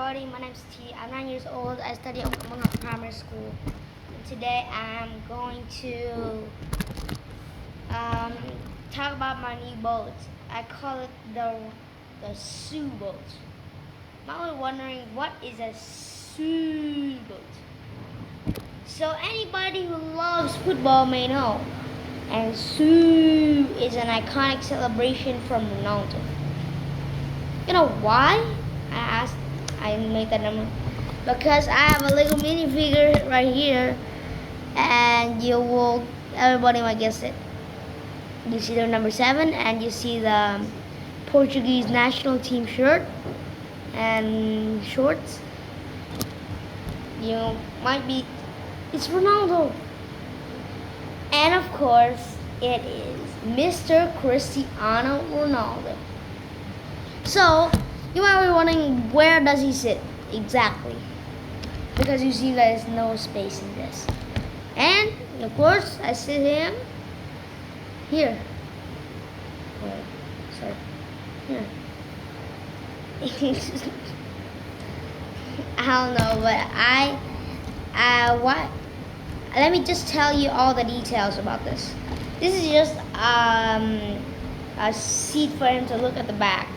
everybody, my name is T. I'm 9 years old. I study at Kamunga Primary School. And today I'm going to um, talk about my new boat. I call it the Sue boat. I'm always wondering what is a Sue boat. So anybody who loves football may know. And Sue is an iconic celebration from Ronaldo. You know why? I made that number because I have a Lego minifigure right here, and everybody might guess it. You see the number 7, and you see the Portuguese national team shirt and shorts. You might be, it's Ronaldo, and of course it is Mr. Cristiano Ronaldo. So you might be wondering, where does he sit exactly? Because you see there's no space in this. And of course I sit him here. Wait, sorry. Here. I don't know, but what? Let me just tell you all the details about this. This is just a seat for him to look at the back.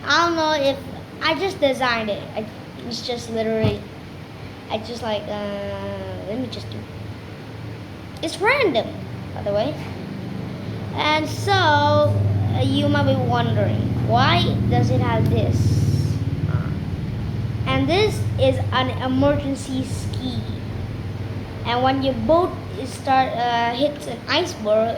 I don't know if I just designed it. It's just literally, I just like, let me just do. It's random, by the way. And so, you might be wondering, why does it have this? And this is an emergency ski. And when your boat hits an iceberg,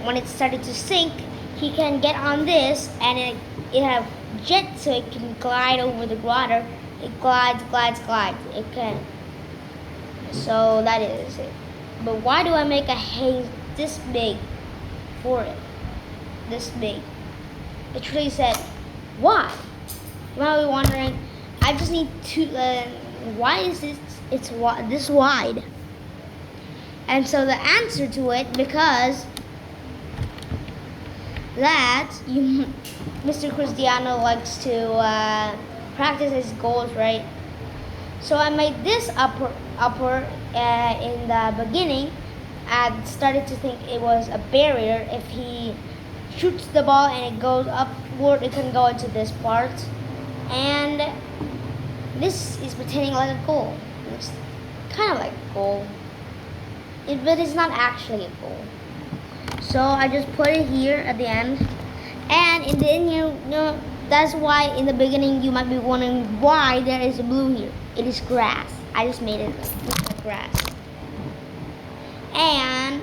when it started to sink, he can get on this, and it have jet, so it can glide over the water. It glides. It can. So that is it. But why do I make a haze this big for it? This big. It really said, why? You might be wondering. I just need to. Why is it's this wide? And so the answer to it, because that Mr. Cristiano likes to practice his goals, right? So I made this upper in the beginning. I started to think it was a barrier. If he shoots the ball and it goes upward, it can go into this part. And this is pretending like a goal. It's kind of like a goal, but it's not actually a goal. So I just put it here at the end, and in the end, you know, that's why in the beginning you might be wondering why there is a blue here. It is grass. I just made it like grass. And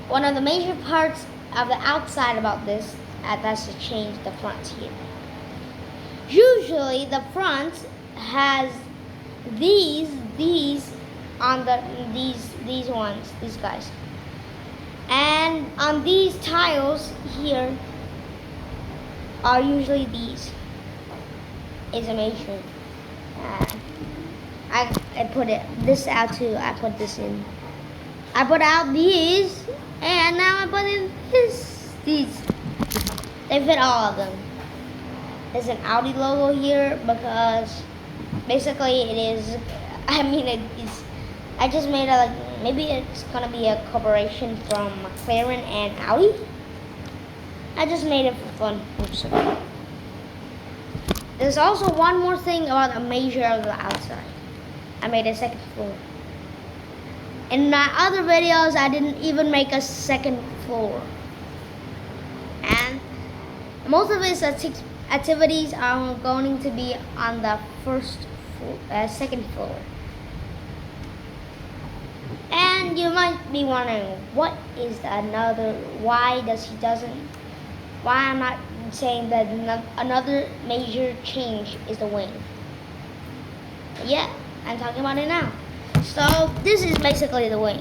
one of the major parts of the outside about this, that's to change the front here. Usually the front has these on these guys. And on these tiles here are usually these. Is a major. I put this out too. I put this in. I put out these, and now I put in these. They fit all of them. There's an Audi logo here because basically it is. I just made maybe it's gonna be a cooperation from McLaren and Audi. I just made it for fun. Oops. There's also one more thing about a measure of the outside. I made a second floor. In my other videos, I didn't even make a second floor. And most of its activities are going to be on the second floor. And you might be wondering, why I'm not saying that another major change is the wing. Yeah, I'm talking about it now. So this is basically the wing.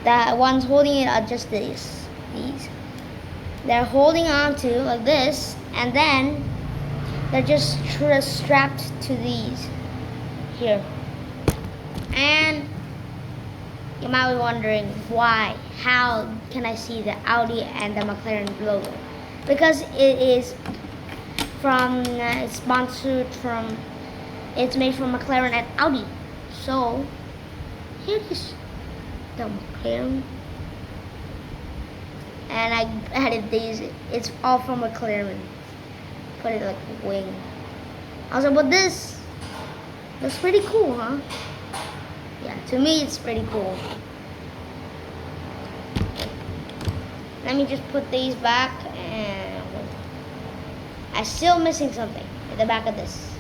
The ones holding it are just these. They're holding on to like this, and then they're just strapped to these here. And you might be wondering why. How can I see the Audi and the McLaren logo? Because it is it's sponsored from, it's made from McLaren and Audi. So here it is, the McLaren. And I added these, it's all from McLaren. Put it like a wing. Also, but this looks pretty cool, huh? Yeah, to me it's pretty cool. Let me just put these back, and I'm still missing something at the back of this.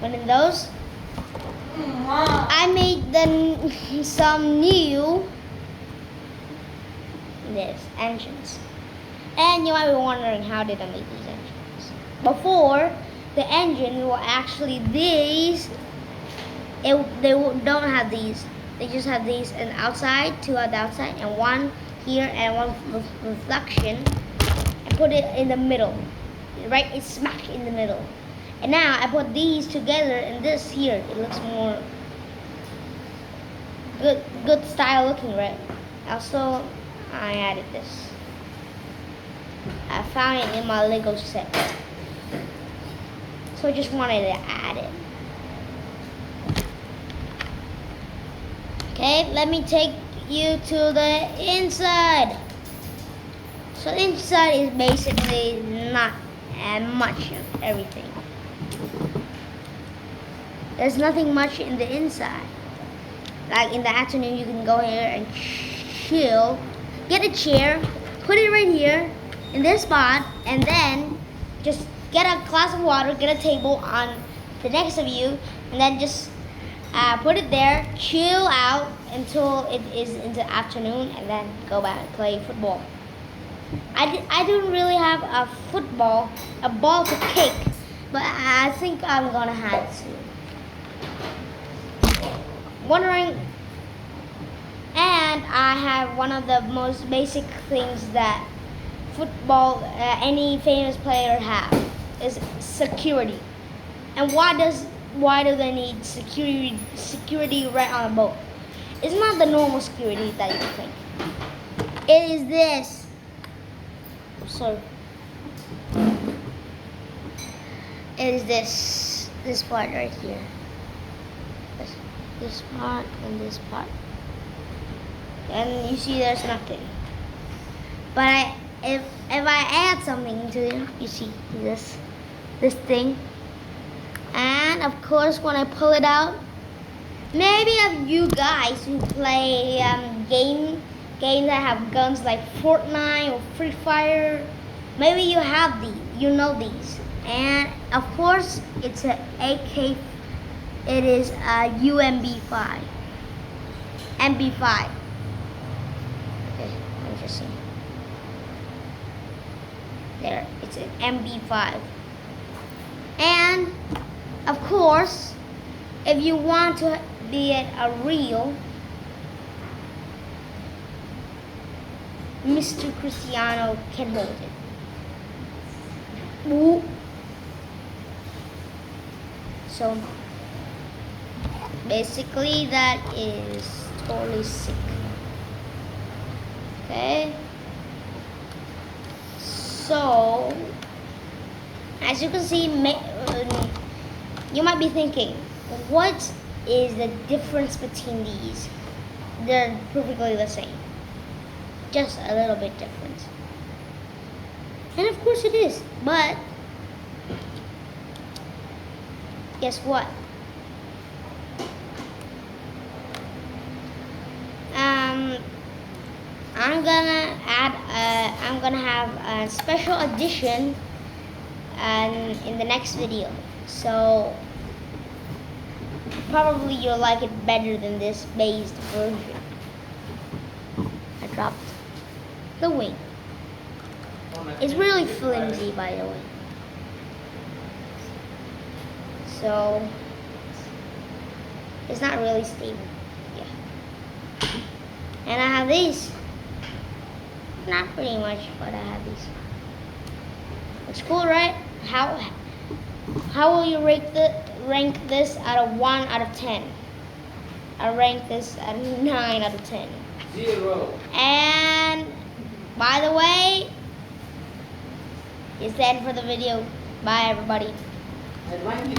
But in those, I made some new engines. And you might be wondering, how did I make these engines? Before, the engine were actually these. They don't have these. They just have these and outside, two on the outside, and one here and one reflection. I put it in the middle, right? It's smack in the middle. And now I put these together, and this here, it looks more good style looking, right? Also, I added this. I found it in my Lego set, so I just wanted to add it. Okay, let me take you to the inside. So the inside is basically not much of everything. There's nothing much in the inside. Like in the afternoon, you can go here and chill. Get a chair, put it right here in this spot, and then just get a glass of water, get a table on the next of you, and then just put it there, chill out until it is in the afternoon, and then go back and play football. I don't really have a ball to kick, but I think I'm gonna have to. Wondering, and I have one of the most basic things that football, any famous player have, is security. And why do they need security right on a boat? It's not the normal security that you think. It is this. So it is this part right here. This part and this part. And you see there's nothing. But if I add something to it, you see this thing. And of course, when I pull it out, maybe of you guys who play games that have guns like Fortnite or Free Fire, maybe you have these, you know these. And of course, it's an AK. It is a UMB5. MB5. Okay, let me just see. There, it's an MB5. And of course, if you want to be a real Mr. Cristiano can hold it. Ooh. So basically that is totally sick. Okay. So as you can see, you might be thinking, what is the difference between these? They're perfectly the same, just a little bit different. And of course it is, but guess what? I'm gonna have a special edition in the next video. So probably you'll like it better than this based version. I dropped the wing. It's really flimsy, by the way. So it's not really stable. Yeah. And I have these. Not pretty much, but I have these. It's cool, right? How will you rank this out of 1 out of 10? I rank this at 9 out of 10. 0. And by the way, It's the end for the video. Bye, everybody. And mind you,